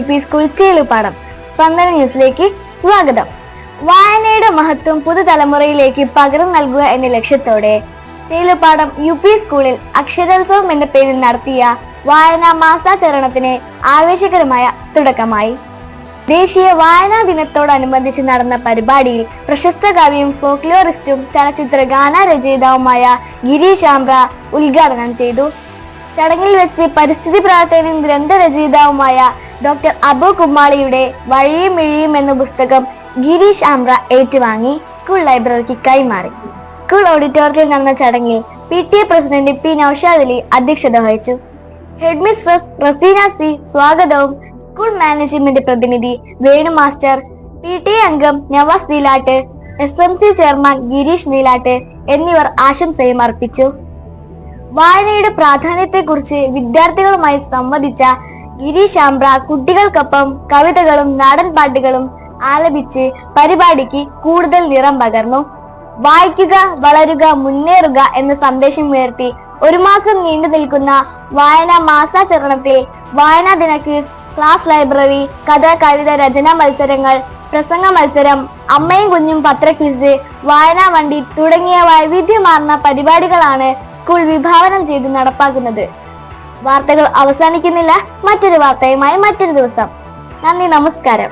UP school ചേലുപാടം Spandana ന്യൂസിലേക്ക് സ്വാഗതം. വായനയുടെ മഹത്വം പുതുതലമുറയിലേക്ക് പകർന്നു നൽകുക എന്ന ലക്ഷ്യത്തോടെ ചേലുപാടം UP സ്കൂളിൽ അക്ഷരോത്സവം എന്ന പേരിൽ നടത്തിയ വായനാ മാസാചരണത്തിന് ആവേശകരമായ തുടക്കമായി. ദേശീയ വായനാ ദിനത്തോടനുബന്ധിച്ച് നടന്ന പരിപാടിയിൽ പ്രശസ്ത കവിയും ഫോക്ലോറിസ്റ്റും ചലച്ചിത്ര ഗാന രചയിതാവുമായ ഗിരീഷ് ആംബ്ര ഉദ്ഘാടനം ചെയ്തു. ചടങ്ങിൽ വെച്ച് പരിസ്ഥിതി പ്രവർത്തകനും ഗ്രന്ഥരചയിതാവുമായ ഡോക്ടർ അബു കുമ്മാളിയുടെ വഴിയും മിഴിയും എന്ന പുസ്തകം ഗിരീഷ് ആംബ്ര ഏറ്റുവാങ്ങി സ്കൂൾ ലൈബ്രറിക്ക് കൈമാറി. സ്കൂൾ ഓഡിറ്റോറിയത്തിൽ നടന്ന ചടങ്ങിൽ PTA president P. Naushad Ali അധ്യക്ഷത വഹിച്ചു. ഹെഡ് മിസ്ട്രസ് റസീന സി സ്വാഗതവും സ്കൂൾ മാനേജ്മെന്റ് പ്രതിനിധി വേണു മാസ്റ്റർ, PTA അംഗം നവാസ് നീലാട്ട്, SMC ചെയർമാൻ ഗിരീഷ് നീലാട്ട് എന്നിവർ ആശംസയും അർപ്പിച്ചു. വായനയുടെ പ്രാധാന്യത്തെക്കുറിച്ച് വിദ്യാർത്ഥികളുമായി സംവദിച്ച ഗിരീഷ് ആംബ്ര കുട്ടികൾക്കൊപ്പം കവിതകളും നാടൻ പാട്ടുകളും ആലപിച്ച് പരിപാടിക്ക് കൂടുതൽ നിറം പകർന്നു. വായിക്കുക, വളരുക, മുന്നേറുക എന്ന സന്ദേശം ഉയർത്തി ഒരു മാസം നീണ്ടു നിൽക്കുന്ന വായനാ മാസാചരണത്തിൽ വായനാ ദിന ക്വിസ്, ക്ലാസ് ലൈബ്രറി, കഥ, കവിത, രചനാ മത്സരങ്ങൾ, പ്രസംഗ മത്സരം, അമ്മയും കുഞ്ഞും പത്ര ക്വിസ്, വായനാ വണ്ടി തുടങ്ങിയ വൈവിധ്യമാർന്ന പരിപാടികളാണ് സ്കൂൾ വിഭാവനം ചെയ്ത് നടപ്പാക്കുന്നത്. വാർത്തകൾ അവസാനിക്കുന്നില്ല. മറ്റൊരു വാർത്തയുമായി മറ്റൊരു ദിവസം. നന്ദി, നമസ്കാരം.